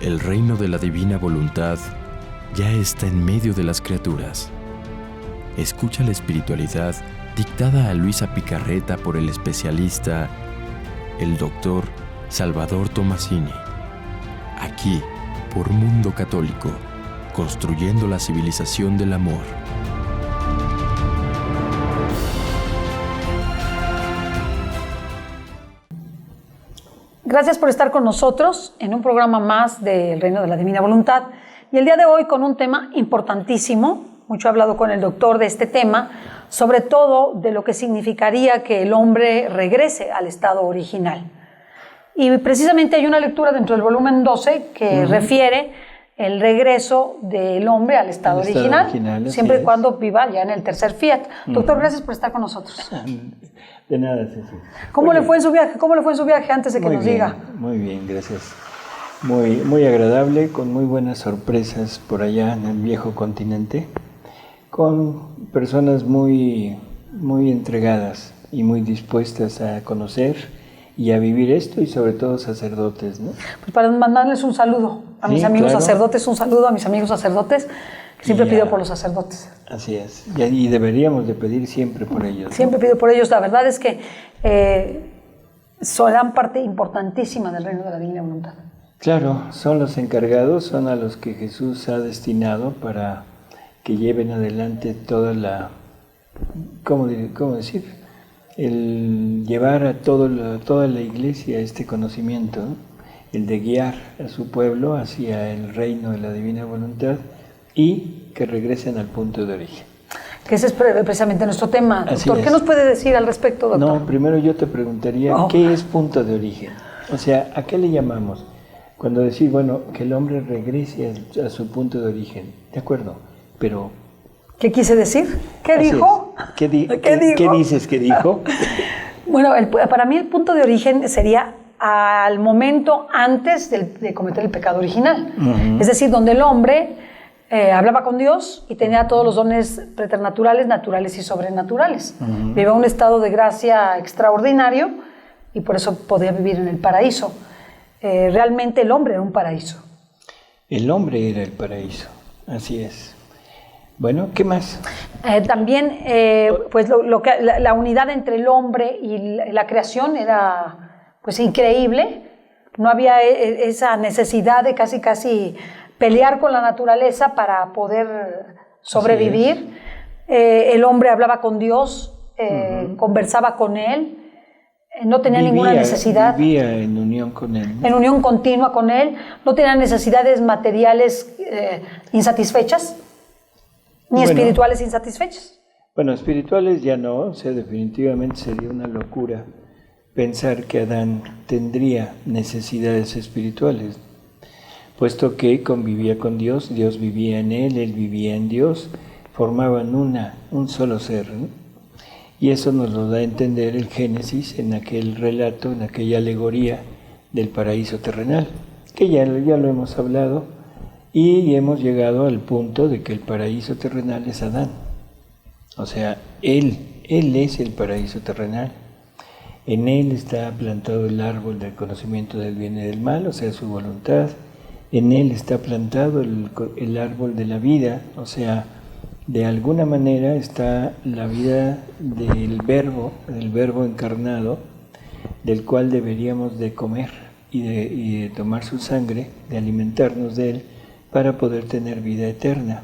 El reino de la divina voluntad ya está en medio de las criaturas. Escucha la espiritualidad dictada a Luisa Picarreta por el especialista, el doctor Salvador Tomasini. Aquí, por Mundo Católico, construyendo la civilización del amor. Gracias por estar con nosotros en un programa más del Reino de la Divina Voluntad. Y el día de hoy con un tema importantísimo. Mucho he hablado con el doctor de este tema, sobre todo de lo que significaría que el hombre regrese al estado original. Y precisamente hay una lectura dentro del volumen 12 que refiere el regreso del hombre al estado original, siempre y cuando viva ya en el tercer fiat. Doctor, gracias por estar con nosotros. De nada, Ceci. ¿Cómo le fue en su viaje? ¿Cómo le fue en su viaje antes de que nos diga? Muy bien, gracias. Muy agradable, con muy buenas sorpresas por allá en el viejo continente, con personas muy entregadas y muy dispuestas a conocer y a vivir esto, y sobre todo sacerdotes, ¿no? Pues para mandarles un saludo a mis amigos sacerdotes, un saludo a mis amigos sacerdotes, que siempre pido por los sacerdotes. Así es, y deberíamos de pedir siempre por ellos, ¿no? Siempre pido por ellos. La verdad es que son parte importantísima del reino de la Divina Voluntad. Claro, son los encargados, son a los que Jesús ha destinado para que lleven adelante toda la, ¿cómo decir? El llevar a toda la iglesia este conocimiento, ¿no? El de guiar a su pueblo hacia el reino de la Divina Voluntad y que regresen al punto de origen. Que ese es precisamente nuestro tema, doctor. ¿Qué nos puede decir al respecto, doctor? No, primero yo te preguntaría, ¿qué es punto de origen? O sea, ¿a qué le llamamos? Cuando decís, bueno, que el hombre regrese a su punto de origen, de acuerdo, pero... ¿Qué quise decir? ¿Qué dijo? ¿Qué dices que dijo? Bueno, para mí el punto de origen sería al momento antes de cometer el pecado original. Es decir, donde el hombre hablaba con Dios y tenía todos los dones preternaturales, naturales y sobrenaturales. Vivía un estado de gracia extraordinario y por eso podía vivir en el paraíso. Realmente el hombre era un paraíso. El hombre era el paraíso, así es. Bueno, ¿qué más? También, pues la unidad entre el hombre y la creación era pues increíble. No había esa necesidad de casi pelear con la naturaleza para poder sobrevivir. El hombre hablaba con Dios, conversaba con Él. No tenía ninguna necesidad. Vivía en unión con Él, ¿no? En unión continua con Él. No tenía necesidades materiales insatisfechas, ni espirituales insatisfechas. Bueno, espirituales ya no, o sea, definitivamente sería una locura pensar que Adán tendría necesidades espirituales, puesto que convivía con Dios, Dios vivía en él vivía en Dios, formaban un solo ser, ¿no? Y eso nos lo da a entender el Génesis en aquel relato, en aquella alegoría del paraíso terrenal, que ya lo hemos hablado, y hemos llegado al punto de que el paraíso terrenal es Adán. O sea, él es el paraíso terrenal. En él está plantado el árbol del conocimiento del bien y del mal, o sea, su voluntad. En él está plantado el árbol de la vida, o sea, de alguna manera está la vida del verbo encarnado, del cual deberíamos de comer y de tomar su sangre, de alimentarnos de él, para poder tener vida eterna,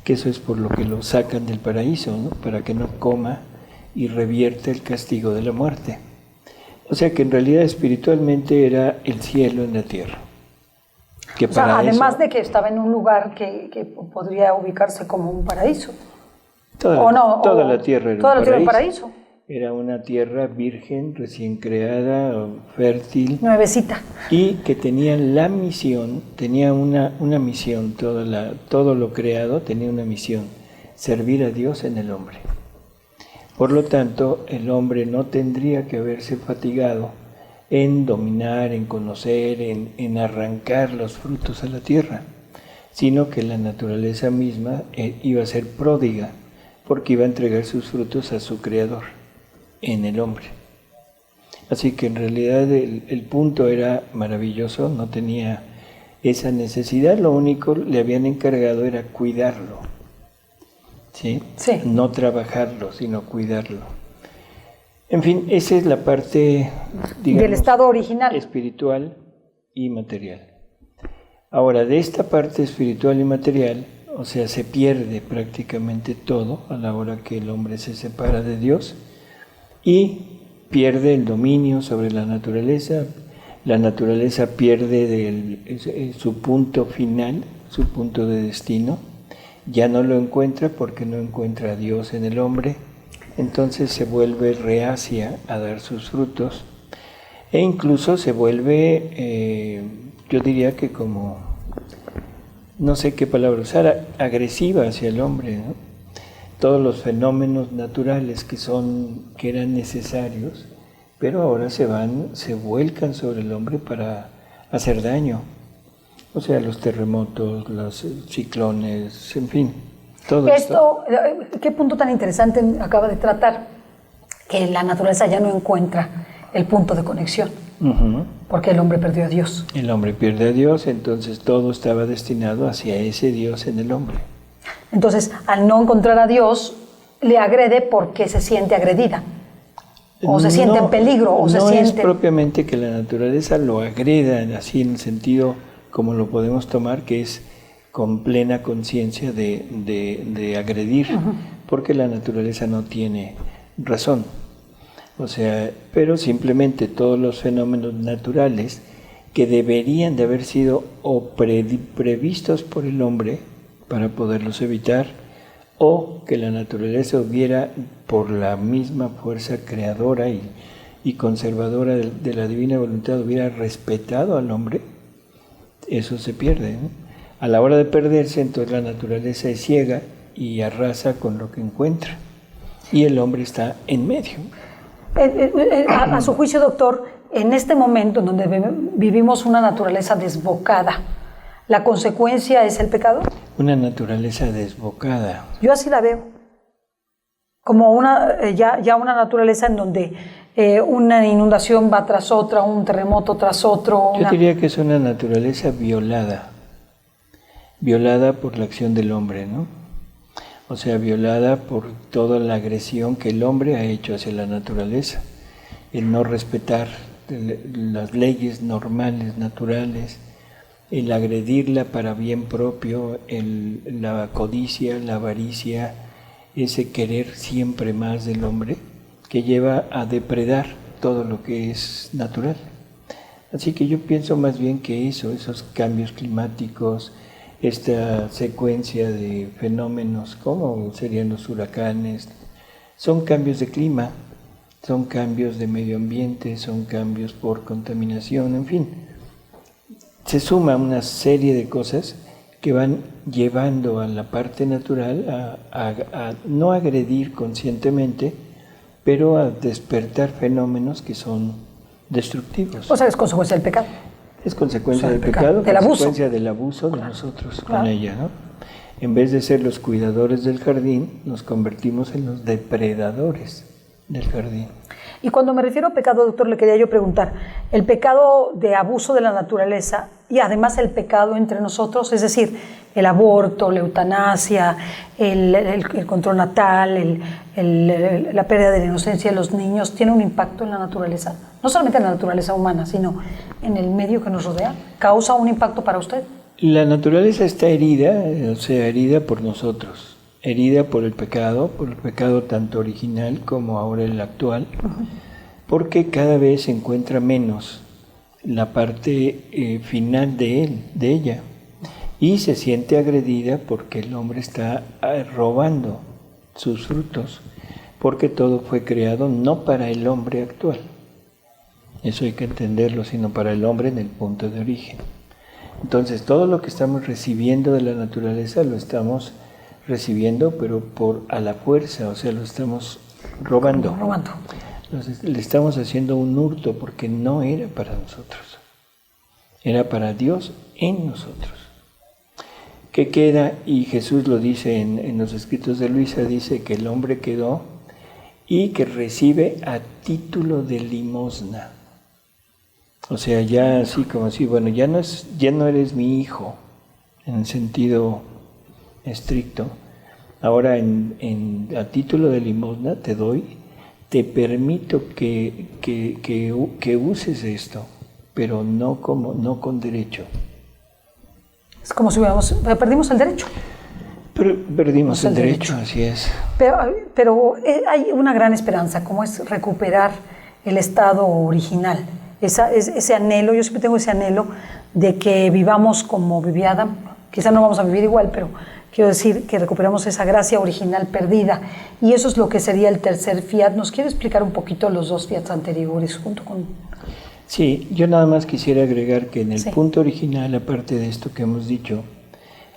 que eso es por lo que lo sacan del paraíso, ¿no? Para que no coma y revierte el castigo de la muerte. O sea que en realidad espiritualmente era el cielo en la tierra. Que o sea, además de que estaba en un lugar que podría ubicarse como un paraíso. Toda la tierra era un paraíso. Era una tierra virgen, recién creada, fértil. Nuevecita. Y que tenía la misión, tenía una misión, todo lo creado tenía una misión, servir a Dios en el hombre. Por lo tanto, el hombre no tendría que haberse fatigado en dominar, en conocer, en arrancar los frutos a la tierra, sino que la naturaleza misma iba a ser pródiga, porque iba a entregar sus frutos a su Creador, en el hombre. Así que en realidad el punto era maravilloso, no tenía esa necesidad, lo único le habían encargado era cuidarlo, ¿sí? Sí. No trabajarlo, sino cuidarlo. En fin, esa es la parte, digamos, del estado original. Espiritual y material. Ahora, de esta parte espiritual y material, o sea, se pierde prácticamente todo a la hora que el hombre se separa de Dios y pierde el dominio sobre la naturaleza pierde su punto final, su punto de destino, ya no lo encuentra porque no encuentra a Dios en el hombre, entonces se vuelve reacia a dar sus frutos e incluso se vuelve, yo diría que como, no sé qué palabra usar, agresiva hacia el hombre, ¿no? Todos los fenómenos naturales que eran necesarios, pero ahora se vuelcan sobre el hombre para hacer daño. O sea, los terremotos, los ciclones, en fin, todo esto. ¿Qué punto tan interesante acaba de tratar? Que la naturaleza ya no encuentra el punto de conexión, porque el hombre perdió a Dios. El hombre pierde a Dios, entonces todo estaba destinado hacia ese Dios en el hombre. Entonces, al no encontrar a Dios, le agrede porque se siente agredida. O se siente en peligro, o se siente... No es propiamente que la naturaleza lo agreda, así en el sentido como lo podemos tomar, que es con plena conciencia de agredir, porque la naturaleza no tiene razón. O sea, pero simplemente todos los fenómenos naturales que deberían de haber sido o previstos por el hombre para poderlos evitar, o que la naturaleza hubiera, por la misma fuerza creadora y conservadora de la divina voluntad, hubiera respetado al hombre, eso se pierde, ¿no? A la hora de perderse, entonces la naturaleza es ciega y arrasa con lo que encuentra, y el hombre está en medio. A su juicio, doctor, en este momento en donde vivimos una naturaleza desbocada, ¿la consecuencia es el pecado? Una naturaleza desbocada. Yo así la veo. Como ya una naturaleza en donde una inundación va tras otra, un terremoto tras otro. Yo diría que es una naturaleza violada por la acción del hombre, ¿no? O sea, violada por toda la agresión que el hombre ha hecho hacia la naturaleza, el no respetar las leyes normales, naturales, el agredirla para bien propio, la codicia, la avaricia, ese querer siempre más del hombre, que lleva a depredar todo lo que es natural. Así que yo pienso más bien que esos cambios climáticos, esta secuencia de fenómenos como serían los huracanes, son cambios de clima, son cambios de medio ambiente, son cambios por contaminación, en fin. Se suma una serie de cosas que van llevando a la parte natural a no agredir conscientemente, pero a despertar fenómenos que son destructivos. O sea, es consecuencia del pecado. Es consecuencia del pecado, del consecuencia del abuso de nosotros con ella, ¿no? En vez de ser los cuidadores del jardín, nos convertimos en los depredadores del jardín. Y cuando me refiero a pecado, doctor, le quería yo preguntar, el pecado de abuso de la naturaleza y además el pecado entre nosotros, es decir, el aborto, la eutanasia, el control natal, la pérdida de la inocencia de los niños, ¿tiene un impacto en la naturaleza? No solamente en la naturaleza humana, sino en el medio que nos rodea. ¿Causa un impacto para usted? La naturaleza está herida, o sea, herida por nosotros, herida por el pecado tanto original como ahora el actual, porque cada vez se encuentra menos la parte final de ella, y se siente agredida porque el hombre está robando sus frutos, porque todo fue creado no para el hombre actual, eso hay que entenderlo, sino para el hombre en el punto de origen. Entonces todo lo que estamos recibiendo de la naturaleza lo estamos recibiendo, pero a la fuerza, o sea, lo estamos robando. Entonces, le estamos haciendo un hurto porque no era para nosotros, era para Dios en nosotros. ¿Qué queda? Y Jesús lo dice en los escritos de Luisa, dice que el hombre quedó y que recibe a título de limosna. O sea, ya así como así, bueno, ya no eres mi hijo en el sentido estricto. Ahora a título de limosna te permito que uses esto, pero no con derecho. Es como si perdimos el derecho. Perdimos el derecho, así es. Pero hay una gran esperanza, como es recuperar el estado original. Ese anhelo, yo siempre tengo ese anhelo de que vivamos como vivía Adán. Quizá no vamos a vivir igual, pero quiero decir que recuperamos esa gracia original perdida. Y eso es lo que sería el tercer fiat. ¿Nos quiere explicar un poquito los dos fiats anteriores junto con...? Sí, yo nada más quisiera agregar que en el punto original, aparte de esto que hemos dicho,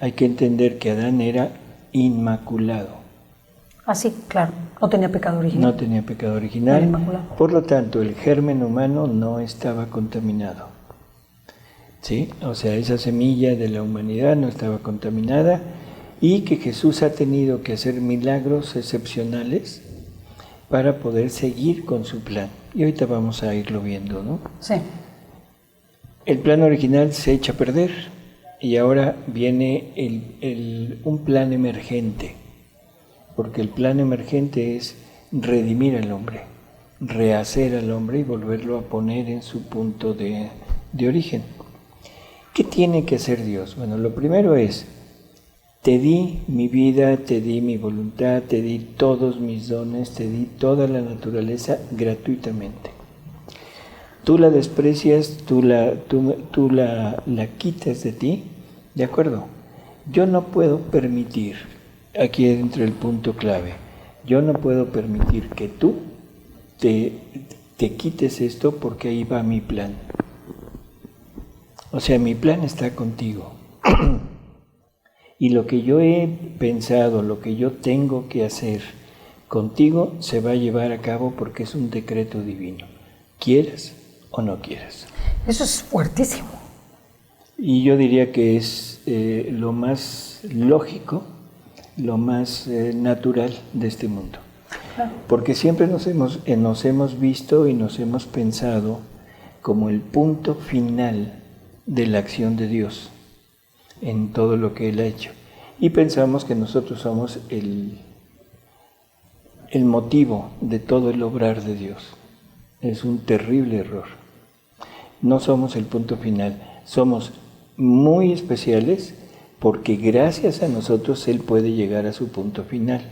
hay que entender que Adán era inmaculado. Ah, sí, claro, no tenía pecado original. No tenía pecado original, por lo tanto el germen humano no estaba contaminado. ¿Sí? O sea, esa semilla de la humanidad no estaba contaminada y que Jesús ha tenido que hacer milagros excepcionales para poder seguir con su plan. Y ahorita vamos a irlo viendo, ¿no? Sí. El plan original se echa a perder y ahora viene un plan emergente, porque el plan emergente es redimir al hombre, rehacer al hombre y volverlo a poner en su punto de origen. ¿Qué tiene que hacer Dios? Bueno, lo primero es, te di mi vida, te di mi voluntad, te di todos mis dones, te di toda la naturaleza gratuitamente. Tú la desprecias, tú la quitas de ti, ¿de acuerdo? Yo no puedo permitir, aquí entra el punto clave, yo no puedo permitir que tú te quites esto porque ahí va mi plan. O sea, mi plan está contigo. Y lo que yo he pensado, lo que yo tengo que hacer contigo, se va a llevar a cabo porque es un decreto divino. ¿Quieras o no quieras? Eso es fuertísimo. Y yo diría que es lo más lógico, lo más natural de este mundo. Porque siempre nos hemos visto y nos hemos pensado como el punto final de la acción de Dios en todo lo que Él ha hecho. Y pensamos que nosotros somos el motivo de todo el obrar de Dios. Es un terrible error. No somos el punto final, somos muy especiales porque gracias a nosotros Él puede llegar a su punto final,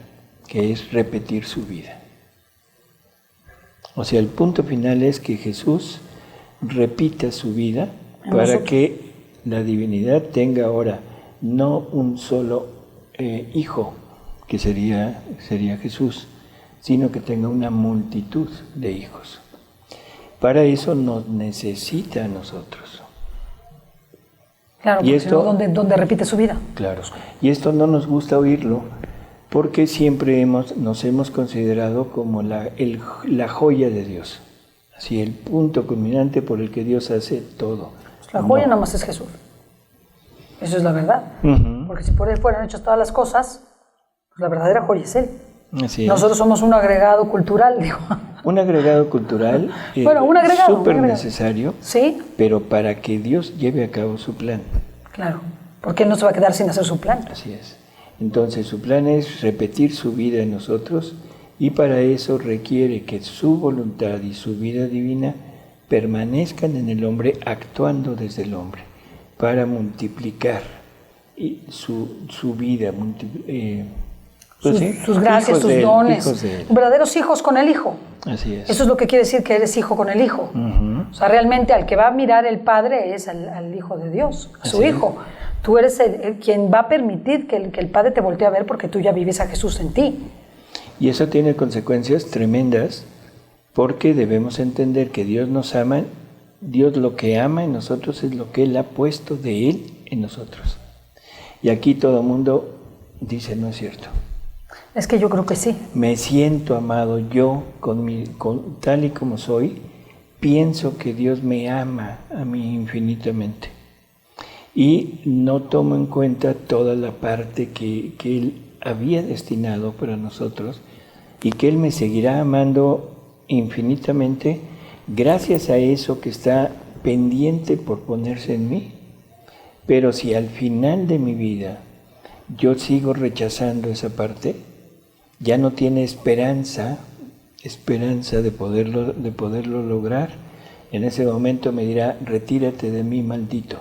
que es repetir su vida. O sea, el punto final es que Jesús repita su vida para que la divinidad tenga ahora no un solo hijo, que sería Jesús, sino que tenga una multitud de hijos. Para eso nos necesita a nosotros. Claro, porque si no, ¿dónde repite su vida? Claro, y esto no nos gusta oírlo, porque siempre nos hemos considerado como la joya de Dios, así el punto culminante por el que Dios hace todo. La joya nada más es Jesús. Eso es la verdad. Porque si por Él fueran hechas todas las cosas, pues la verdadera joya es Él. Así Nosotros es. somos un agregado cultural, digo. Un agregado cultural súper necesario, ¿sí? Pero para que Dios lleve a cabo su plan. Claro, porque Él no se va a quedar sin hacer su plan. Así es. Entonces su plan es repetir su vida en nosotros y para eso requiere que su voluntad y su vida divina permanezcan en el hombre actuando desde el hombre para multiplicar su vida, sus gracias, sus dones, verdaderos hijos con el Hijo. Así es. Eso es lo que quiere decir que eres hijo con el Hijo. O sea, realmente al que va a mirar el Padre es al Hijo de Dios, a su Hijo. Tú eres quien va a permitir que el Padre te voltee a ver porque tú ya vives a Jesús en ti. Y eso tiene consecuencias tremendas porque debemos entender que Dios nos ama, Dios lo que ama en nosotros es lo que Él ha puesto de Él en nosotros. Y aquí todo el mundo dice, no es cierto. Es que yo creo que sí. Me siento amado, yo tal y como soy, pienso que Dios me ama a mí infinitamente. Y no tomo en cuenta toda la parte que Él había destinado para nosotros y que Él me seguirá amando infinitamente gracias a eso que está pendiente por ponerse en mí. Pero si al final de mi vida yo sigo rechazando esa parte, ya no tiene esperanza de poderlo lograr. En ese momento me dirá, retírate de mí, maldito.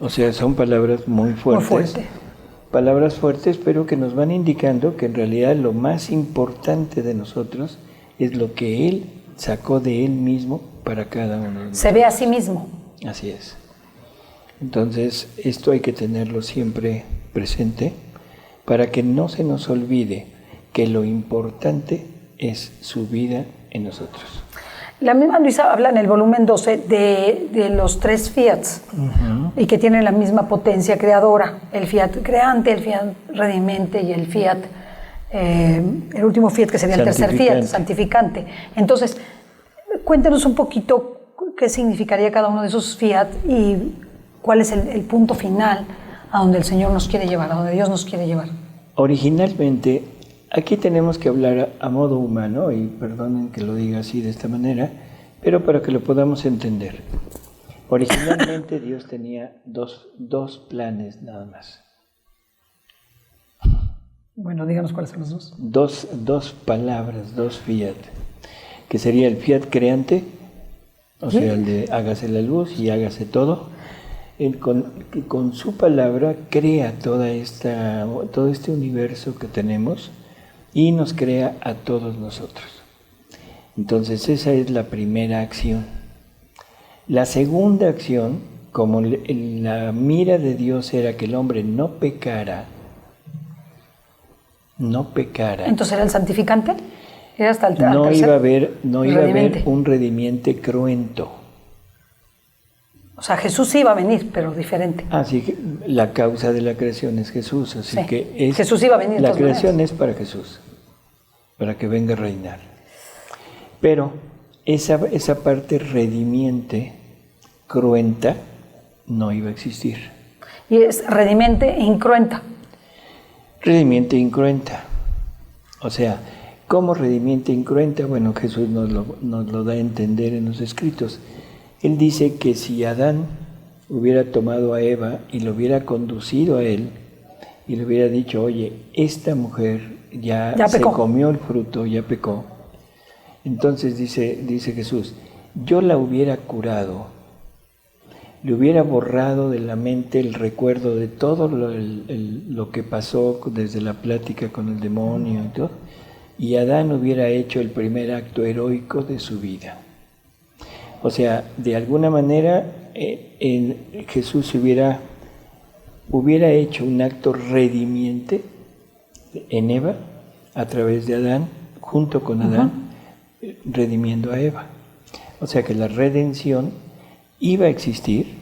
O sea, son palabras muy fuertes. Muy fuerte. Palabras fuertes, pero que nos van indicando que en realidad lo más importante de nosotros es lo que Él sacó de Él mismo para cada uno de nosotros. Se ve a sí mismo. Así es. Entonces, esto hay que tenerlo siempre presente para que no se nos olvide que lo importante es su vida en nosotros. La misma Luisa habla en el volumen 12 de los 3 fiats y que tienen la misma potencia creadora, el fiat creante, el fiat redimiente y el fiat, el último fiat que sería el tercer fiat, santificante. Entonces, cuéntenos un poquito qué significaría cada uno de esos fiat y cuál es el punto final a donde el Señor nos quiere llevar, a donde Dios nos quiere llevar. Originalmente, aquí tenemos que hablar a modo humano, y perdonen que lo diga así de esta manera, pero para que lo podamos entender. Originalmente Dios tenía dos planes nada más. Bueno, díganos cuáles son los dos. Dos palabras, 2 fiat, que sería el fiat creante, o sea, el de hágase la luz y hágase todo. Él con su palabra crea todo este universo que tenemos y nos crea a todos nosotros. Entonces esa es la primera acción. La segunda acción, como la mira de Dios era que el hombre no pecara. Entonces era el santificante. Era hasta el no iba a haber un redimiente cruento. O sea, Jesús iba a venir, pero diferente. Así que la causa de la creación es Jesús, así sí. que Jesús iba a venir. La creación es para Jesús, para que venga a reinar. Pero esa parte redimiente, cruenta, no iba a existir. Y es redimiente e incruenta. Redimiente e incruenta. O sea, ¿cómo redimiente e incruenta? Bueno, Jesús nos lo da a entender en los escritos. Él dice que si Adán hubiera tomado a Eva y lo hubiera conducido a él y le hubiera dicho, oye, esta mujer ya se comió el fruto, ya pecó. Entonces dice Jesús, yo la hubiera curado, le hubiera borrado de la mente el recuerdo de todo lo que pasó desde la plática con el demonio y todo, y Adán hubiera hecho el primer acto heroico de su vida. O sea, de alguna manera Jesús hubiera hecho un acto redimiente en Eva a través de Adán, junto con Adán, redimiendo a Eva. O sea que la redención iba a existir,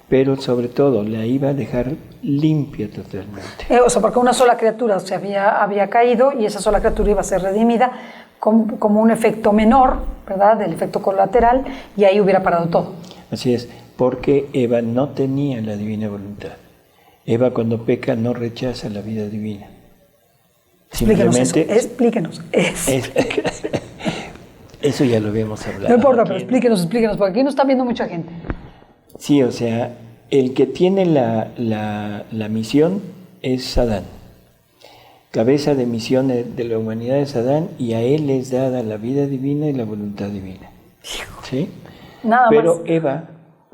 pero sobre todo la iba a dejar limpia totalmente. O sea, porque una sola criatura se había caído y esa sola criatura iba a ser redimida como un efecto menor, ¿verdad? Del efecto colateral, y ahí hubiera parado todo. Así es, porque Eva no tenía la divina voluntad. Eva cuando peca no rechaza la vida divina. Explíquenos. Eso ya lo habíamos hablado. No importa, pero explíquenos, porque aquí no está viendo mucha gente. Sí, o sea, el que tiene la misión es Adán. Cabeza de misión de la humanidad es Adán, y a él es dada la vida divina y la voluntad divina. ¿Sí? Nada Pero más.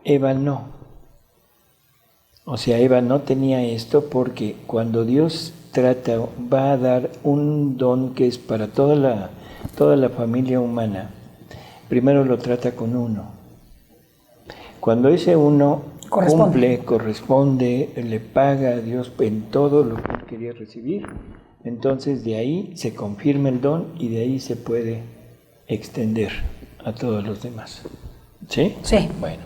Eva no. O sea, Eva no tenía esto porque cuando Dios va a dar un don que es para toda la familia humana, primero lo trata con uno. Cuando ese uno corresponde, le paga a Dios en todo lo que él quería recibir, entonces de ahí se confirma el don y de ahí se puede extender a todos los demás. ¿Sí? Sí. Bueno,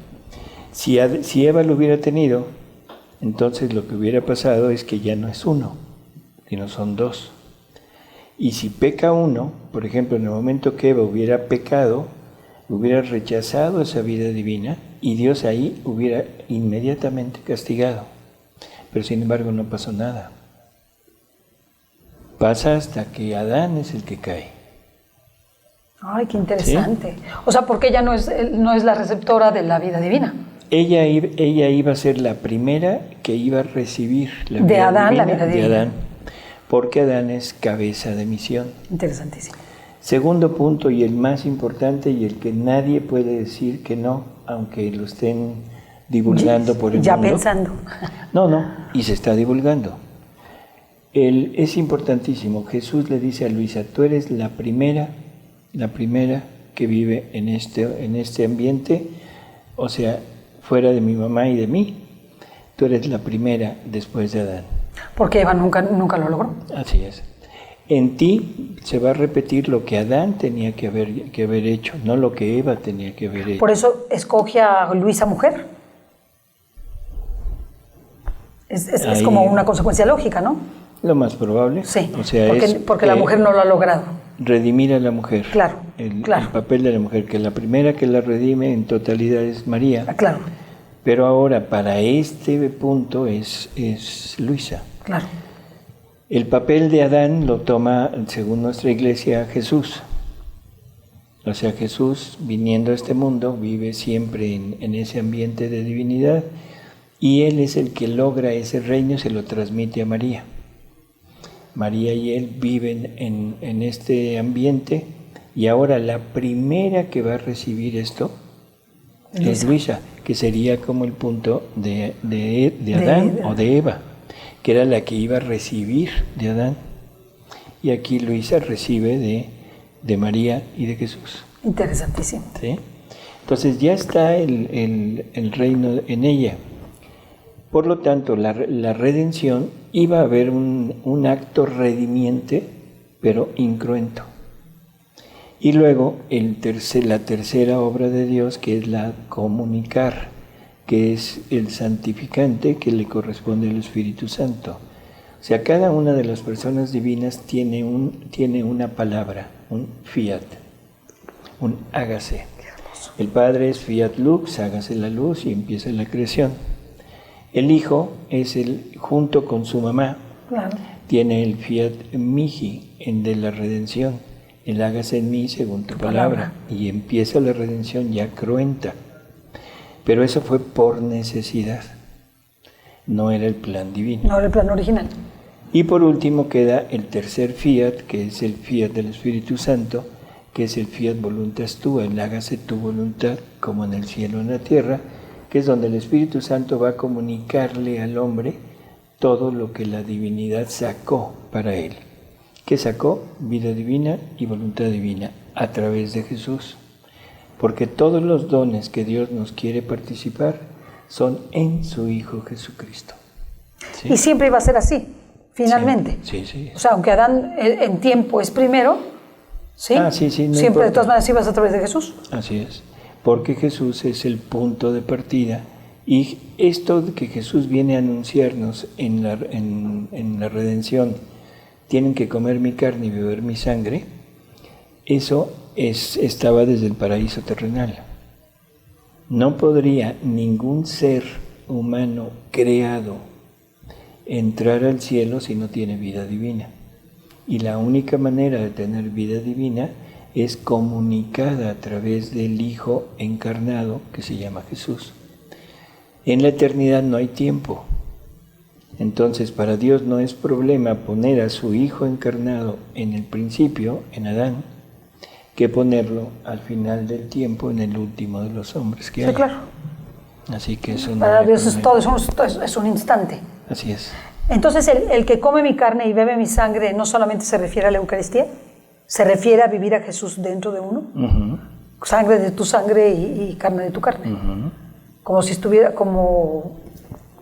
si Eva lo hubiera tenido, entonces lo que hubiera pasado es que ya no es uno, sino son 2. Y si peca uno, por ejemplo, en el momento que Eva hubiera pecado, hubiera rechazado esa vida divina y Dios ahí hubiera inmediatamente castigado. Pero sin embargo no pasó nada. Pasa hasta que Adán es el que cae. Ay, qué interesante. ¿Sí? O sea, porque ella no es la receptora de la vida divina. Ella iba a ser la primera que iba a recibir la de vida Adán, divina, la vida divina. De Adán, porque Adán es cabeza de misión. Interesantísimo. Segundo punto, y el más importante, y el que nadie puede decir que no, aunque lo estén divulgando por el ya mundo. Pensando. No, y se está divulgando. Es importantísimo. Jesús le dice a Luisa, tú eres la primera que vive en este ambiente, o sea, fuera de mi mamá y de mí, tú eres la primera después de Adán. Porque Eva nunca lo logró. Así es. En ti se va a repetir lo que Adán tenía que haber hecho, no lo que Eva tenía que haber hecho. Por eso escoge a Luisa mujer. Es como una consecuencia lógica, ¿no? Lo más probable. Sí, o sea, porque la mujer no lo ha logrado. Redimir a la mujer. Claro, el claro. papel de la mujer, que la primera que la redime en totalidad es María. Claro. Pero ahora, para este punto, es Luisa. Claro. El papel de Adán lo toma, según nuestra iglesia, Jesús. O sea, Jesús, viniendo a este mundo, vive siempre en ese ambiente de divinidad, y Él es el que logra ese reino, se lo transmite a María. María y Él viven en este ambiente, y ahora la primera que va a recibir esto es Luisa, que sería como el punto de Adán o de Eva, que era la que iba a recibir de Adán. Y aquí Luisa recibe de María y de Jesús. Interesantísimo. ¿Sí? Entonces ya está el reino en ella. Por lo tanto, la redención iba a haber un acto redimiente, pero incruento. Y luego la tercera obra de Dios, que es la comunicar, que es el santificante que le corresponde al Espíritu Santo. O sea, cada una de las personas divinas tiene una palabra, un fiat, un hágase. El Padre es fiat lux, hágase la luz, y empieza la creación. El Hijo es junto con su mamá, claro, tiene el fiat mihi, de la redención, el hágase en mí según tu palabra, y empieza la redención ya cruenta. Pero eso fue por necesidad, no era el plan divino. No era el plan original. Y por último queda el tercer fiat, que es el fiat del Espíritu Santo, que es el fiat voluntas tua, el hágase tu voluntad como en el cielo o en la tierra, que es donde el Espíritu Santo va a comunicarle al hombre todo lo que la divinidad sacó para él. ¿Qué sacó? Vida divina y voluntad divina a través de Jesús. Porque todos los dones que Dios nos quiere participar son en su Hijo Jesucristo. ¿Sí? Y siempre iba a ser así, finalmente. Sí. O sea, aunque Adán en tiempo es primero, ¿sí? No siempre importa. De todas maneras ibas a través de Jesús. Así es. Porque Jesús es el punto de partida, y esto que Jesús viene a anunciarnos en la redención, tienen que comer mi carne y beber mi sangre, eso estaba desde el paraíso terrenal. No podría ningún ser humano creado entrar al cielo si no tiene vida divina. Y la única manera de tener vida divina es comunicada a través del Hijo encarnado, que se llama Jesús. En la eternidad no hay tiempo. Entonces, para Dios no es problema poner a su Hijo encarnado en el principio, en Adán, que ponerlo al final del tiempo, en el último de los hombres que hay. Sí, claro. Así que eso no para hay Dios es problema. todo, es un instante. Así es. Entonces, el que come mi carne y bebe mi sangre no solamente se refiere a la Eucaristía, se refiere a vivir a Jesús dentro de uno. Uh-huh. Sangre de tu sangre y carne de tu carne. Uh-huh. Como si estuviera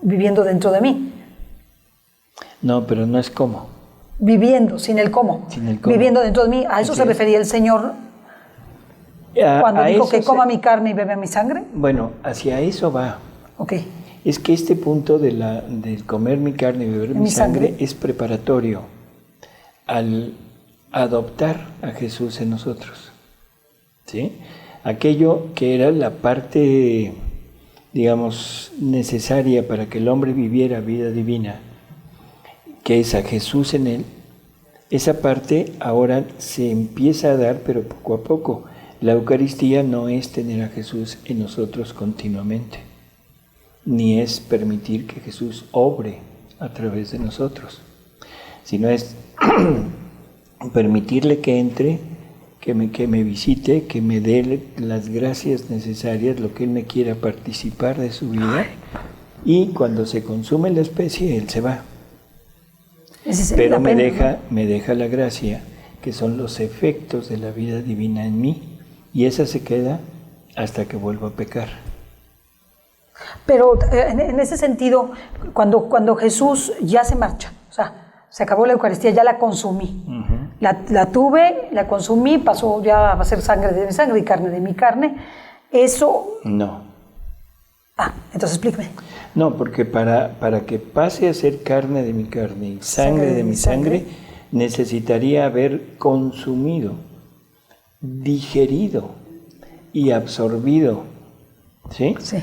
viviendo dentro de mí. No, pero no es como. Viviendo, sin el cómo. Sin el cómo. Viviendo dentro de mí. ¿A eso se refería el Señor cuando dijo que coma mi carne y bebe mi sangre? Bueno, hacia eso va. Ok. Es que este punto del comer mi carne y beber mi sangre es preparatorio al adoptar a Jesús en nosotros. ¿Sí? Aquello que era la parte, digamos, necesaria para que el hombre viviera vida divina, que es a Jesús en él, Esa parte ahora se empieza a dar, pero poco a poco. La Eucaristía no es tener a Jesús en nosotros continuamente, ni es permitir que Jesús obre a través de nosotros, sino es permitirle que entre, que me visite, que me dé las gracias necesarias, lo que Él me quiera participar de su vida, y cuando se consume la especie, Él se va. Pero me deja la gracia, que son los efectos de la vida divina en mí, y esa se queda hasta que vuelvo a pecar. Pero en ese sentido, cuando Jesús ya se marcha, o sea, se acabó la Eucaristía, ya la consumí. Uh-huh. La tuve, la consumí, pasó ya a ser sangre de mi sangre y carne de mi carne. Eso... No. Entonces explíqueme. No, porque para que pase a ser carne de mi carne y sangre de mi sangre, necesitaría haber consumido, digerido y absorbido, ¿sí? Sí.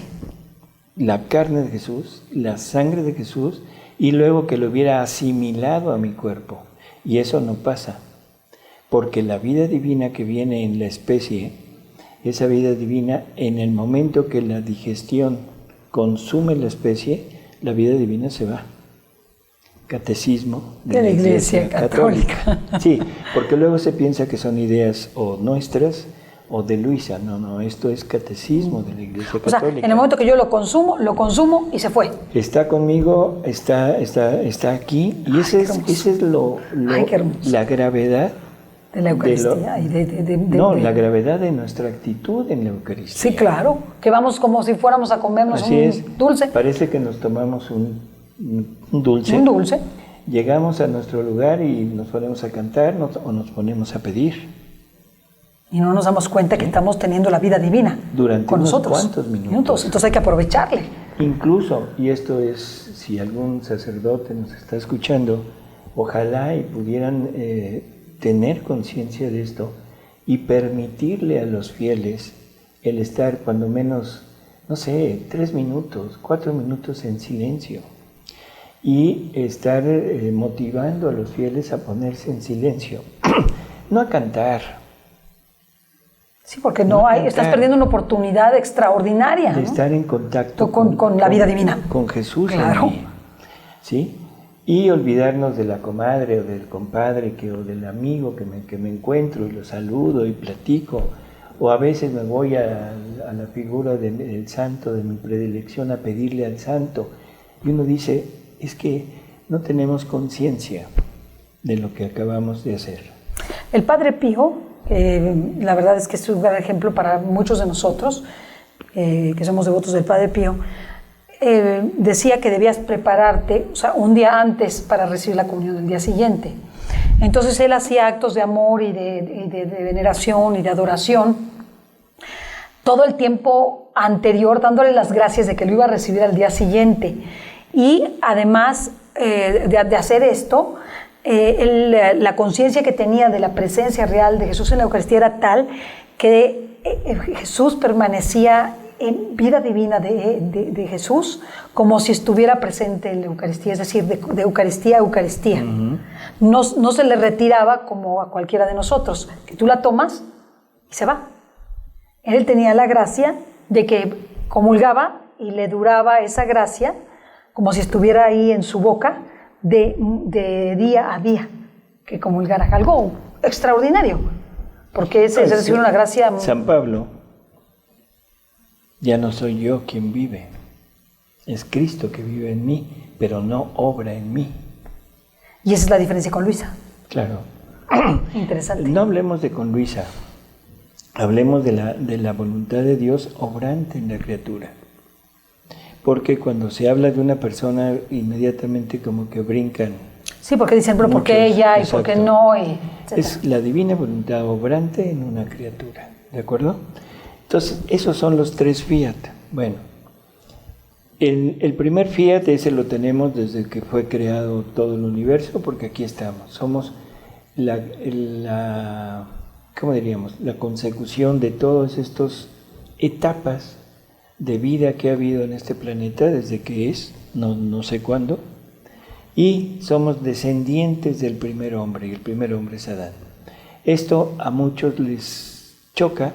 La carne de Jesús, la sangre de Jesús, y luego que lo hubiera asimilado a mi cuerpo. Y eso no pasa, porque la vida divina que viene en la especie, esa vida divina, en el momento que la digestión consume la especie, la vida divina se va. Catecismo de la Iglesia Católica. Sí, porque luego se piensa que son ideas o nuestras o de Luisa. No, esto es catecismo de la Iglesia Católica. O sea, en el momento que yo lo consumo y se fue. Está conmigo, está aquí, y ese es la gravedad de la Eucaristía. La gravedad de nuestra actitud en la Eucaristía. Sí, claro, que vamos como si fuéramos a comernos dulce. Parece que nos tomamos un dulce. Un dulce. Llegamos a nuestro lugar y nos ponemos a cantar o nos ponemos a pedir. Y no nos damos cuenta que estamos teniendo la vida divina durante con unos nosotros. ¿Cuántos minutos? Entonces hay que aprovecharle. Incluso, y esto es, si algún sacerdote nos está escuchando, ojalá y pudieran tener conciencia de esto y permitirle a los fieles el estar cuando menos, 3 minutos, 4 minutos en silencio. Y estar motivando a los fieles a ponerse en silencio, no a cantar. Sí, porque estás perdiendo una oportunidad extraordinaria, de ¿no? estar en contacto con la vida divina. Con Jesús. Claro. ¿Sí? Y olvidarnos de la comadre o del compadre o del amigo que me encuentro y lo saludo y platico. O a veces me voy a la figura del santo de mi predilección a pedirle al santo. Y uno dice, es que no tenemos conciencia de lo que acabamos de hacer. El Padre Pío, la verdad es que es un gran ejemplo para muchos de nosotros, que somos devotos del Padre Pío, decía que debías prepararte, un día antes para recibir la comunión del día siguiente. Entonces él hacía actos de amor y de veneración y de adoración todo el tiempo anterior, dándole las gracias de que lo iba a recibir al día siguiente. Y además de hacer esto, la conciencia que tenía de la presencia real de Jesús en la Eucaristía era tal que Jesús permanecía en vida divina de Jesús como si estuviera presente en la Eucaristía, es decir, de Eucaristía a Eucaristía. Uh-huh. No se le retiraba como a cualquiera de nosotros, que tú la tomas y se va. Él tenía la gracia de que comulgaba y le duraba esa gracia como si estuviera ahí en su boca, de día a día, que comulgara, algo extraordinario, porque es recibir una gracia. San Pablo, ya no soy yo quien vive, es Cristo que vive en mí, pero no obra en mí. Y esa es la diferencia con Luisa. Claro. Interesante. No hablemos de con Luisa, hablemos de la voluntad de Dios obrante en la criatura. Porque cuando se habla de una persona, inmediatamente como que brincan. Sí, porque dicen, pero ¿por qué ella y por qué no? Es la divina voluntad obrante en una criatura, ¿de acuerdo? Entonces, esos son los 3 fiat. Bueno, el primer fiat, ese lo tenemos desde que fue creado todo el universo, porque aquí estamos. Somos ¿cómo diríamos? La consecución de todas estas etapas de vida que ha habido en este planeta desde que no sé cuándo, y somos descendientes del primer hombre, y el primer hombre es Adán. Esto a muchos les choca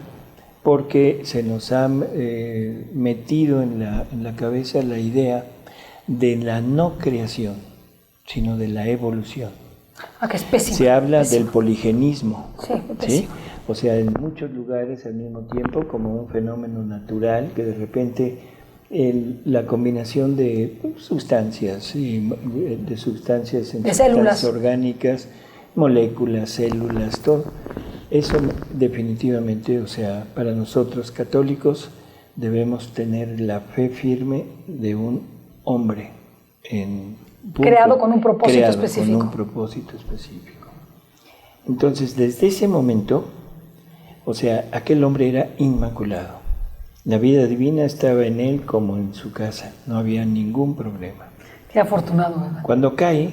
porque se nos ha metido en la cabeza la idea de la no creación, sino de la evolución. Ah, que es pésimo. Se habla pésimo. del poligenismo, Sí, pésimo. ¿sí? O sea, en muchos lugares al mismo tiempo como un fenómeno natural que de repente la combinación de sustancias, de sustancias en De sustancias células orgánicas, moléculas, células, todo. Eso definitivamente, o sea, para nosotros católicos debemos tener la fe firme de un hombre creado con un propósito creado específico. con un propósito específico. Entonces, desde ese momento, o sea, aquel hombre era inmaculado. La vida divina estaba en él como en su casa, no había ningún problema. Qué afortunado, ¿verdad? Cuando cae,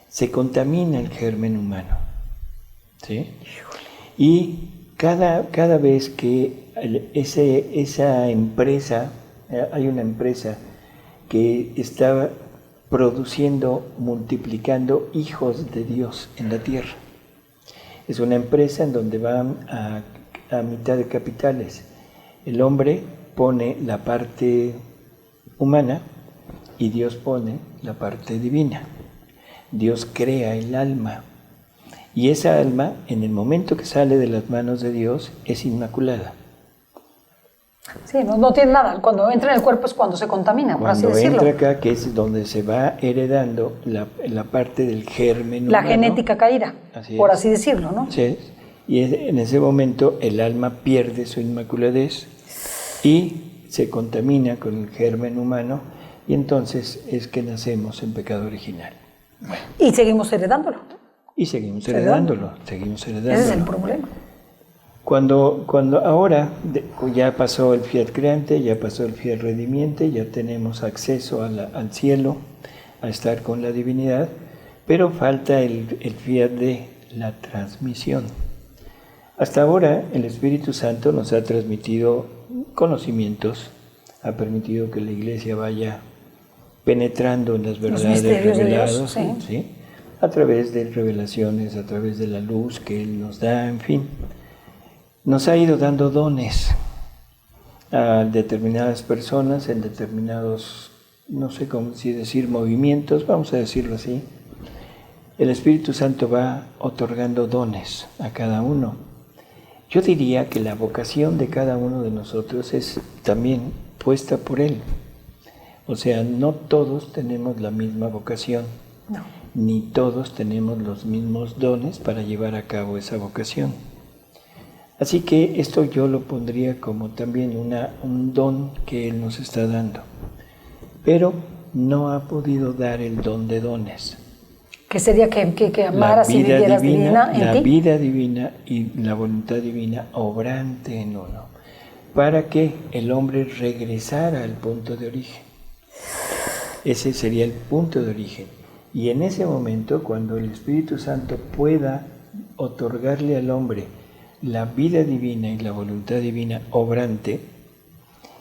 se contamina el germen humano, ¿sí? Y cada vez que esa empresa, hay una empresa que estaba produciendo, multiplicando hijos de Dios en la tierra. Es una empresa en donde van a mitad de capitales. El hombre pone la parte humana y Dios pone la parte divina. Dios crea el alma y esa alma, en el momento que sale de las manos de Dios, es inmaculada. Sí, no tiene nada. Cuando entra en el cuerpo es cuando se contamina, por así Cuando decirlo. entra acá, que es donde se va heredando la parte del germen La humano. genética caída, por así decirlo, ¿no? Sí, y en ese momento el alma pierde su inmaculadez y se contamina con el germen humano y entonces es que nacemos en pecado original. Bueno. Y seguimos heredándolo. Y seguimos heredándolo. Ese es el problema. Cuando ahora ya pasó el fiat creante, ya pasó el fiat redimiente, ya tenemos acceso al cielo, a estar con la divinidad, pero falta el fiat de la transmisión. Hasta ahora el Espíritu Santo nos ha transmitido conocimientos, ha permitido que la Iglesia vaya penetrando en las verdades reveladas, ¿sí? A través de revelaciones, a través de la luz que Él nos da, en fin. Nos ha ido dando dones a determinadas personas en determinados, no sé cómo decir, movimientos, vamos a decirlo así. El Espíritu Santo va otorgando dones a cada uno. Yo diría que la vocación de cada uno de nosotros es también puesta por Él. O sea, no todos tenemos la misma vocación, no. Ni todos tenemos los mismos dones para llevar a cabo esa vocación. Así que esto yo lo pondría como también un don que Él nos está dando. Pero no ha podido dar el don de dones. Que sería que amaras y vivieras divina en ti. La vida divina y la voluntad divina obrante en uno, para que el hombre regresara al punto de origen. Ese sería el punto de origen. Y en ese momento, cuando el Espíritu Santo pueda otorgarle al hombre la vida divina y la voluntad divina obrante,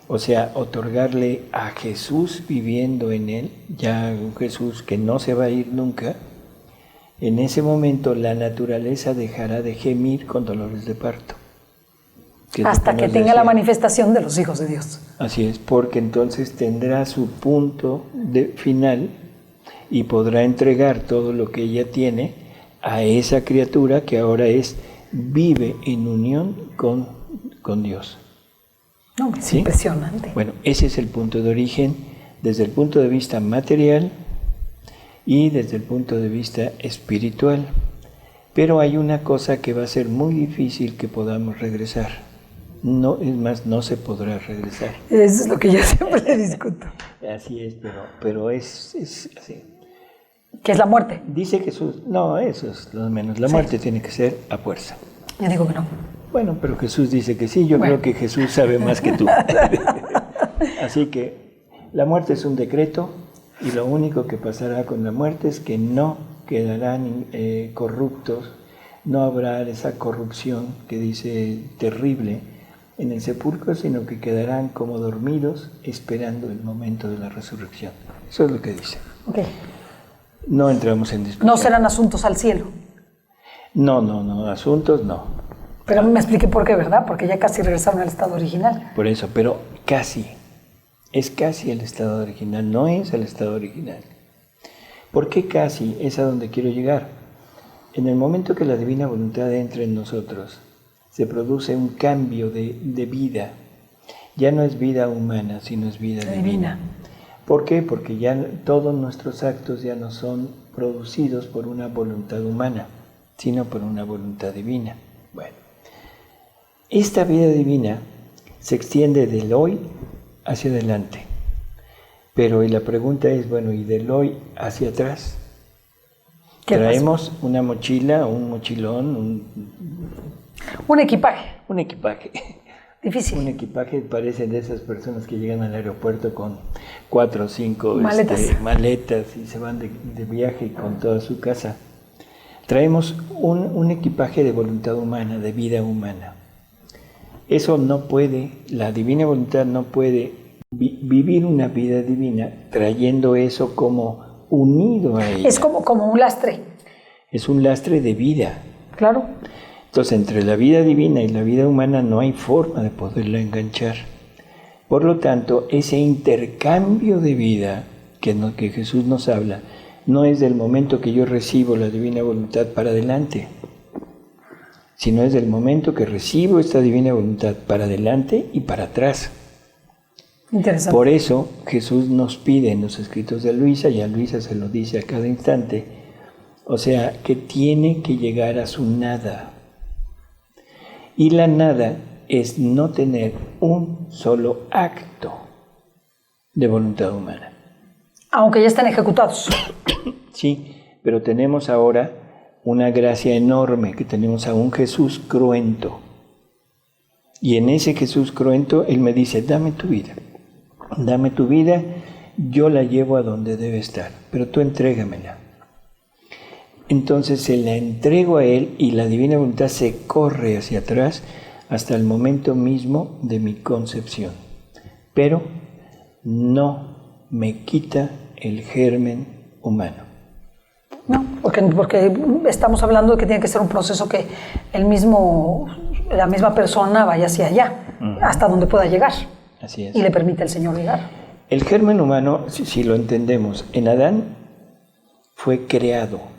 o sea, otorgarle a Jesús viviendo en él, ya un Jesús que no se va a ir nunca, en ese momento la naturaleza dejará de gemir con dolores de parto. Hasta que tenga la manifestación de los hijos de Dios. Así es, porque entonces tendrá su punto final y podrá entregar todo lo que ella tiene a esa criatura que ahora vive en unión con Dios. No, es impresionante. Bueno, ese es el punto de origen desde el punto de vista material y desde el punto de vista espiritual. Pero hay una cosa que va a ser muy difícil que podamos regresar. No, es más, no se podrá regresar. Eso es lo que yo siempre discuto. Así es, pero es así. ¿Qué es la muerte? Dice Jesús, no, eso es lo menos. La muerte tiene que ser a fuerza. Yo digo que no. Bueno, pero Jesús dice que sí. Yo creo que Jesús sabe más que tú. Así que la muerte es un decreto y lo único que pasará con la muerte es que no quedarán corruptos, no habrá esa corrupción que dice terrible en el sepulcro, sino que quedarán como dormidos esperando el momento de la resurrección. Eso es lo que dice. Okay. No entramos en discusión. No serán asuntos al cielo. No, asuntos no. Pero me expliqué por qué, ¿verdad? Porque ya casi regresaron al estado original. Por eso, pero casi. Es casi el estado original, no es el estado original. ¿Por qué casi? Es a donde quiero llegar. En el momento que la divina voluntad entra en nosotros, se produce un cambio de vida. Ya no es vida humana, sino es vida divina. ¿Por qué? Porque ya todos nuestros actos ya no son producidos por una voluntad humana, sino por una voluntad divina. Bueno, esta vida divina se extiende del hoy hacia adelante. Pero y la pregunta es, bueno, ¿y del hoy hacia atrás? Traemos una mochila, un mochilón, un equipaje. Un equipaje. Difícil. Un equipaje parece de esas personas que llegan al aeropuerto con 4 o 5 maletas y se van de viaje con toda su casa. Traemos un equipaje de voluntad humana, de vida humana. Eso no puede, la divina voluntad no puede vivir una vida divina trayendo eso como unido a ella. Es como un lastre. Es un lastre de vida. Claro. Entonces, entre la vida divina y la vida humana no hay forma de poderla enganchar. Por lo tanto, ese intercambio de vida que Jesús nos habla, no es del momento que yo recibo la divina voluntad para adelante, sino es del momento que recibo esta divina voluntad para adelante y para atrás. Interesante. Por eso Jesús nos pide en los escritos de Luisa, y a Luisa se lo dice a cada instante, o sea, que tiene que llegar a su nada. Y la nada es no tener un solo acto de voluntad humana. Aunque ya están ejecutados. Sí, pero tenemos ahora una gracia enorme, que tenemos a un Jesús cruento. Y en ese Jesús cruento, Él me dice, dame tu vida, yo la llevo a donde debe estar, pero tú entrégamela. Entonces se la entrego a Él y la divina voluntad se corre hacia atrás hasta el momento mismo de mi concepción. Pero no me quita el germen humano. No, porque estamos hablando de que tiene que ser un proceso que la misma persona vaya hacia allá, hasta donde pueda llegar. Así es. Y le permite al Señor llegar. El germen humano, si lo entendemos, en Adán fue creado.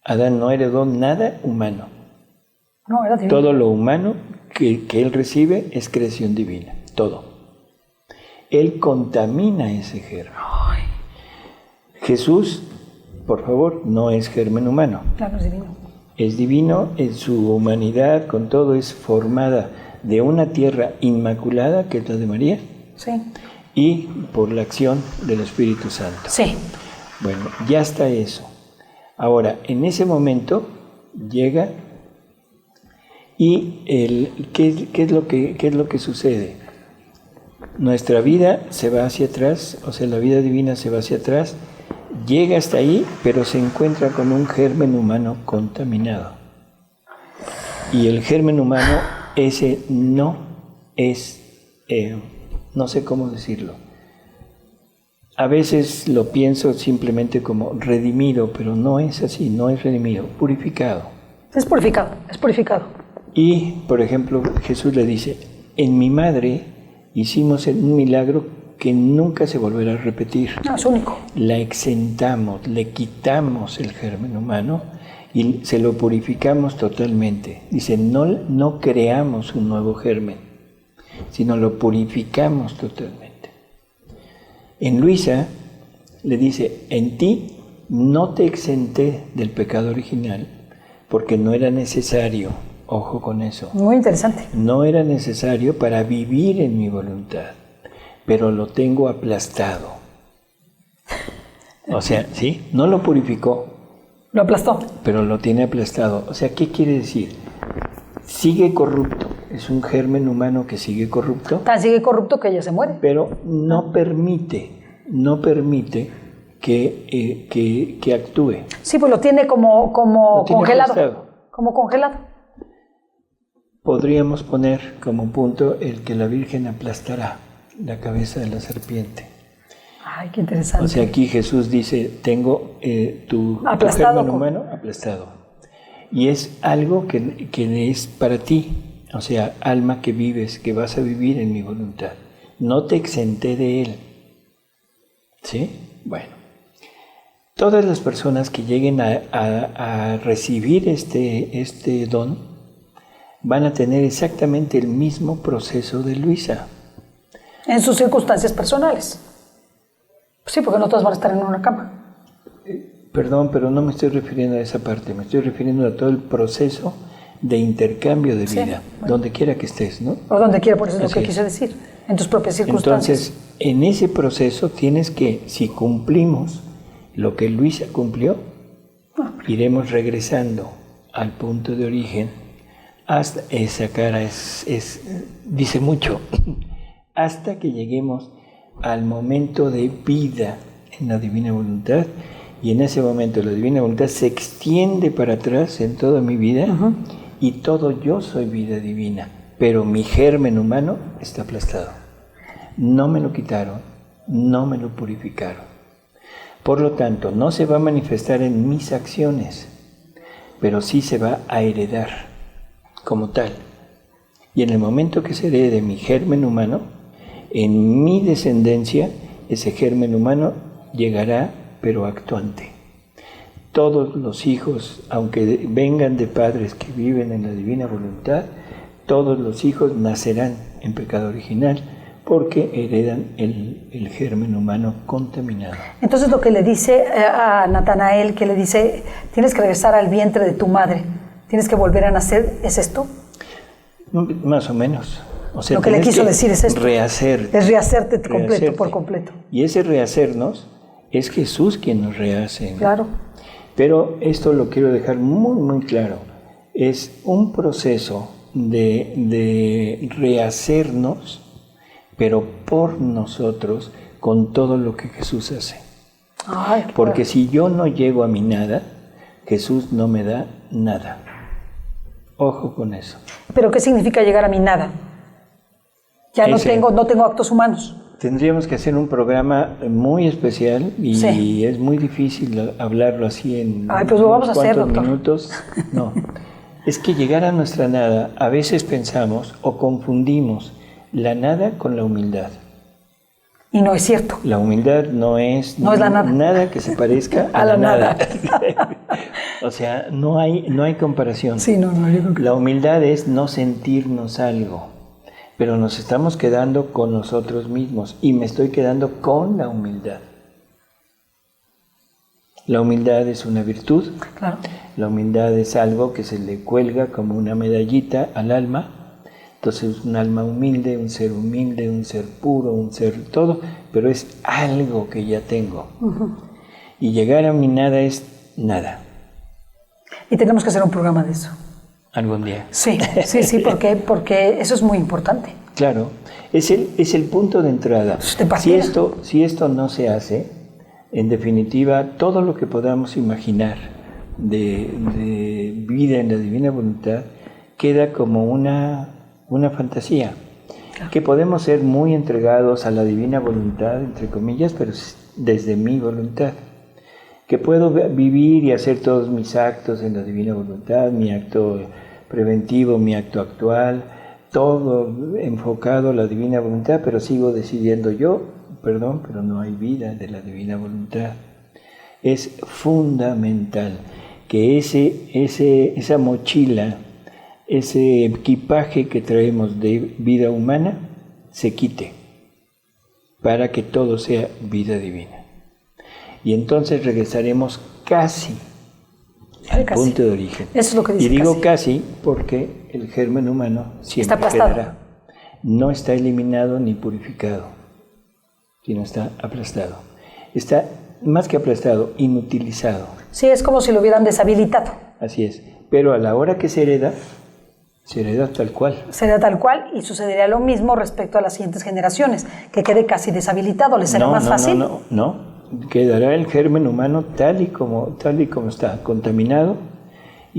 Adán no heredó nada humano. No, era divino. Todo lo humano que él recibe es creación divina, todo. Él contamina ese germen. Ay. Jesús, por favor, no es germen humano. Claro, es divino. Es divino, en su humanidad, con todo, es formada de una tierra inmaculada, que es la de María, Sí. y por la acción del Espíritu Santo. Sí. Bueno, ya está eso. Ahora, en ese momento llega y ¿qué es lo que sucede? Nuestra vida se va hacia atrás, o sea, la vida divina se va hacia atrás, llega hasta ahí, pero se encuentra con un germen humano contaminado. Y el germen humano, ese no es, no sé cómo decirlo. A veces lo pienso simplemente como redimido, pero no es así, no es redimido, purificado. Es purificado, es purificado. Y, por ejemplo, Jesús le dice, en mi madre hicimos un milagro que nunca se volverá a repetir. No, es único. La exentamos, le quitamos el germen humano y se lo purificamos totalmente. Dice, no creamos un nuevo germen, sino lo purificamos totalmente. En Luisa le dice, en ti no te exenté del pecado original porque no era necesario, ojo con eso. Muy interesante. No era necesario para vivir en mi voluntad, pero lo tengo aplastado. O sea, ¿sí? No lo purificó. Lo aplastó. Pero lo tiene aplastado. O sea, ¿qué quiere decir? Sigue corrupto. Es un germen humano que sigue corrupto. Tan sigue corrupto que ella se muere. Pero no permite que actúe. Sí, pues lo tiene como congelado. Aplastado. Como congelado. Podríamos poner como punto el que la Virgen aplastará la cabeza de la serpiente. Ay, qué interesante. O sea, aquí Jesús dice, tengo tu germen humano aplastado. Y es algo que es para ti, o sea, alma que vives, que vas a vivir en mi voluntad. No te exenté de él. ¿Sí? Bueno. Todas las personas que lleguen a recibir este don van a tener exactamente el mismo proceso de Luisa. En sus circunstancias personales. Sí, porque no todas van a estar en una cama. Perdón, pero no me estoy refiriendo a esa parte, me estoy refiriendo a todo el proceso de intercambio de vida, bueno, donde quiera que estés, ¿no? O donde quiera, por eso es lo que quise decir, en tus propias circunstancias. Entonces, en ese proceso tienes que, si cumplimos lo que Luisa cumplió, iremos regresando al punto de origen, hasta esa cara dice mucho, hasta que lleguemos al momento de vida en la divina voluntad, y en ese momento la divina voluntad se extiende para atrás en toda mi vida, y todo yo soy vida divina, pero mi germen humano está aplastado. No me lo quitaron, no me lo purificaron. Por lo tanto, no se va a manifestar en mis acciones, pero sí se va a heredar como tal. Y en el momento que se herede mi germen humano, en mi descendencia, ese germen humano llegará, pero actuante. Todos los hijos, aunque vengan de padres que viven en la divina voluntad, todos los hijos nacerán en pecado original, porque heredan el germen humano contaminado. Entonces lo que le dice a Natanael, que le dice, tienes que regresar al vientre de tu madre, tienes que volver a nacer, ¿es esto? Más o menos. O sea, lo que le quiso decir es esto. Rehacerte. Es rehacerte por completo. Y ese rehacernos es Jesús quien nos rehace, ¿no? Claro. Pero esto lo quiero dejar muy, muy claro. Es un proceso de rehacernos, pero por nosotros, con todo lo que Jesús hace. Ay, porque si yo no llego a mi nada, Jesús no me da nada. Ojo con eso. ¿Pero qué significa llegar a mi nada? Ya no tengo actos humanos. Tendríamos que hacer un programa muy especial y es muy difícil hablarlo así en pues lo vamos a hacer, doctor. Minutos. No, es que llegar a nuestra nada, a veces pensamos o confundimos la nada con la humildad. Y no es cierto. La humildad no es la nada. Nada que se parezca a la nada. O sea, no hay comparación. Sí, no, yo creo que... La humildad es no sentirnos algo, pero nos estamos quedando con nosotros mismos y me estoy quedando con la humildad. La humildad es una virtud. Claro. La humildad es algo que se le cuelga como una medallita al alma. Entonces, un alma humilde, un ser puro, un ser todo, pero es algo que ya tengo. Y llegar a mi nada es nada. Y tenemos que hacer un programa de eso. Algún día. Sí, porque eso es muy importante. Claro, es el punto de entrada. Si esto no se hace, en definitiva, todo lo que podamos imaginar de vida en la divina voluntad queda como una fantasía. Claro. Que podemos ser muy entregados a la divina voluntad, entre comillas, pero desde mi voluntad. Que puedo vivir y hacer todos mis actos en la divina voluntad, mi acto preventivo, mi acto actual, todo enfocado a la divina voluntad, pero sigo decidiendo pero no hay vida de la divina voluntad. Es fundamental que esa mochila, ese equipaje que traemos de vida humana, se quite para que todo sea vida divina. Y entonces regresaremos casi al punto de origen. Eso es lo que dice. Y digo casi porque el germen humano siempre quedará. No está eliminado ni purificado, sino está aplastado. Está más que aplastado, inutilizado. Sí, es como si lo hubieran deshabilitado. Así es. Pero a la hora que se hereda tal cual. Será tal cual y sucedería lo mismo respecto a las siguientes generaciones, que quede casi deshabilitado. ¿Les será más fácil? No. Quedará el germen humano tal y como está, contaminado,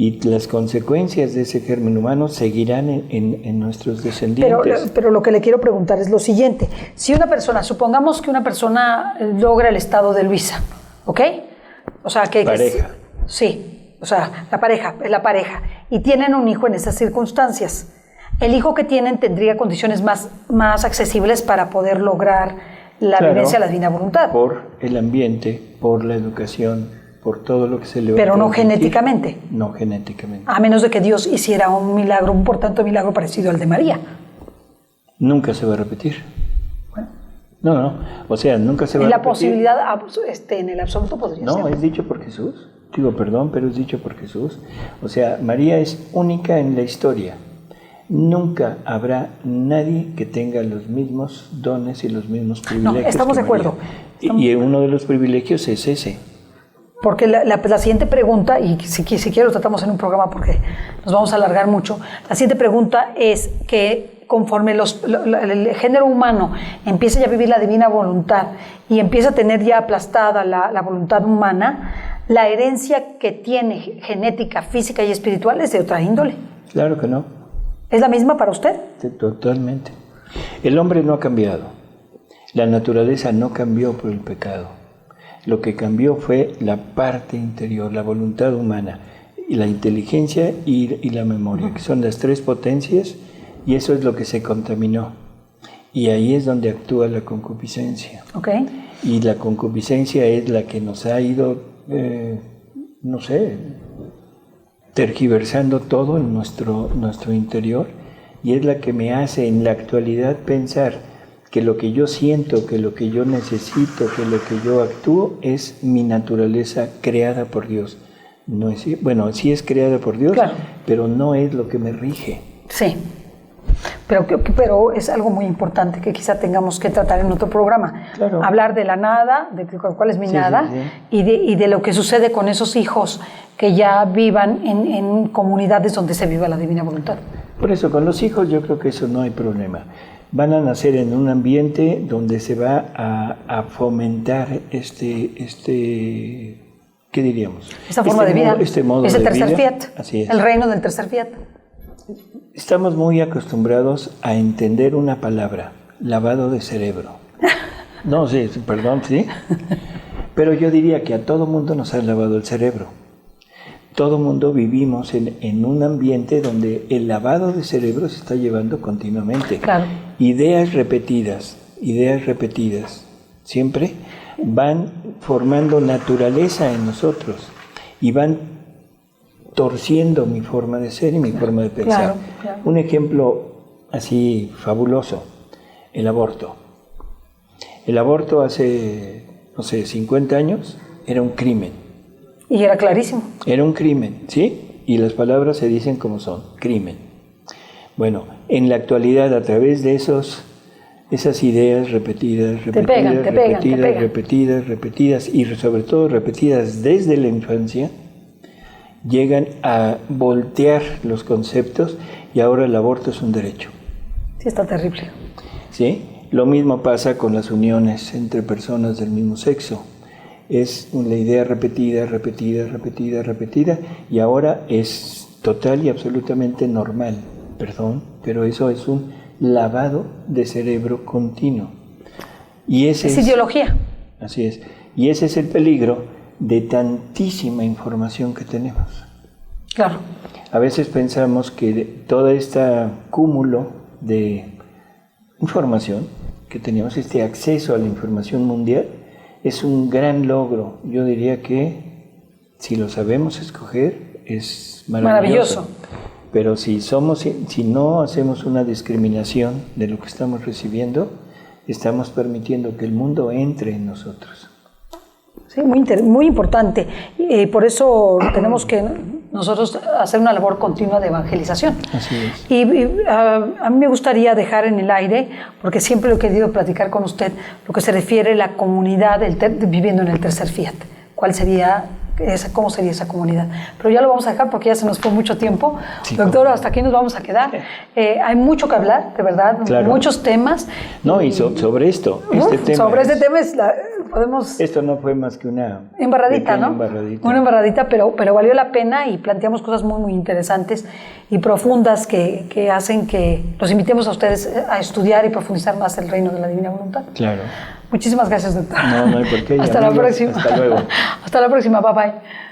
y las consecuencias de ese germen humano seguirán en nuestros descendientes. Pero lo que le quiero preguntar es lo siguiente. Si una persona, supongamos que una persona logra el estado de Luisa, ¿ok? O sea, Pareja. Sí, o sea, la pareja, y tienen un hijo en esas circunstancias. El hijo que tienen tendría condiciones más accesibles para poder lograr la vivencia de la divina voluntad. Por el ambiente, por la educación, por todo lo que se le va a Pero no transmitir. genéticamente. No genéticamente. A menos de que Dios hiciera un milagro, un por tanto milagro parecido al de María. Nunca se va a repetir. No. O sea, nunca se va a repetir. La posibilidad en el absoluto podría ser. No, es dicho por Jesús. Digo, perdón, pero es dicho por Jesús. O sea, María es única en la historia. Nunca habrá nadie que tenga los mismos dones y los mismos privilegios. No, estamos de acuerdo. Y uno de los privilegios es ese. Porque la siguiente pregunta, y si quiero tratamos en un programa porque nos vamos a alargar mucho, la siguiente pregunta es que conforme el género humano empieza ya a vivir la divina voluntad y empieza a tener ya aplastada la voluntad humana, la herencia que tiene genética, física y espiritual es de otra índole. Claro que no. ¿Es la misma para usted? Totalmente. El hombre no ha cambiado. La naturaleza no cambió por el pecado. Lo que cambió fue la parte interior, la voluntad humana, y la inteligencia y la memoria, que son las tres potencias, y eso es lo que se contaminó. Y ahí es donde actúa la concupiscencia. Okay. Y la concupiscencia es la que nos ha ido, tergiversando todo en nuestro interior, y es la que me hace en la actualidad pensar que lo que yo siento, que lo que yo necesito, que lo que yo actúo es mi naturaleza creada por Dios. No es, bueno, sí es creada por Dios, claro, pero no es lo que me rige. Sí, pero es algo muy importante que quizá tengamos que tratar en otro programa. Claro. Hablar de la nada, de cuál es mi nada, sí. Y de lo que sucede con esos hijos que ya vivan en comunidades donde se viva la divina voluntad. Por eso, con los hijos yo creo que eso no hay problema. Van a nacer en un ambiente donde se va a fomentar ¿qué diríamos? Esta forma de vida, este modo ese de tercer vida. fiat, Así es. El reino del tercer fiat. Estamos muy acostumbrados a entender una palabra, lavado de cerebro. No, sí, perdón, sí. Pero yo diría que a todo mundo nos han lavado el cerebro. Todo mundo vivimos en un ambiente donde el lavado de cerebro se está llevando continuamente. Claro. Ideas repetidas, siempre van formando naturaleza en nosotros y van torciendo mi forma de ser y mi forma de pensar. Claro. Un ejemplo así fabuloso, el aborto. El aborto hace, 50 años era un crimen. Y era clarísimo. Era un crimen, ¿sí? Y las palabras se dicen como son, crimen. Bueno, en la actualidad, a través de esas ideas repetidas, y sobre todo repetidas desde la infancia, llegan a voltear los conceptos y ahora el aborto es un derecho. Sí, está terrible. ¿Sí? Lo mismo pasa con las uniones entre personas del mismo sexo. Es la idea repetida, y ahora es total y absolutamente normal. Perdón, pero eso es un lavado de cerebro continuo. Y ese es ideología. Así es. Y ese es el peligro de tantísima información que tenemos. Claro. A veces pensamos que todo este cúmulo de información que tenemos, este acceso a la información mundial, es un gran logro. Yo diría que si lo sabemos escoger es maravilloso. Pero si no hacemos una discriminación de lo que estamos recibiendo, estamos permitiendo que el mundo entre en nosotros. Sí, muy importante. Por eso tenemos que nosotros hacer una labor continua de evangelización. Así es. Y a mí me gustaría dejar en el aire, porque siempre he querido platicar con usted, lo que se refiere a la comunidad viviendo en el tercer fiat. ¿Cómo sería esa comunidad? Pero ya lo vamos a dejar porque ya se nos fue mucho tiempo. Sí, doctor, hasta aquí nos vamos a quedar. Hay mucho que hablar, de verdad, claro. Muchos temas. No, y sobre esto, sobre este tema podemos... Esto no fue más que una embarradita, pequeña ¿no? embarradita. Una embarradita, pero valió la pena y planteamos cosas muy, muy interesantes y profundas que hacen que los invitemos a ustedes a estudiar y profundizar más el reino de la divina voluntad. Claro. Muchísimas gracias, doctor. No hay por qué. Hasta la Amigos, próxima. hasta luego. Hasta la próxima. Bye, bye.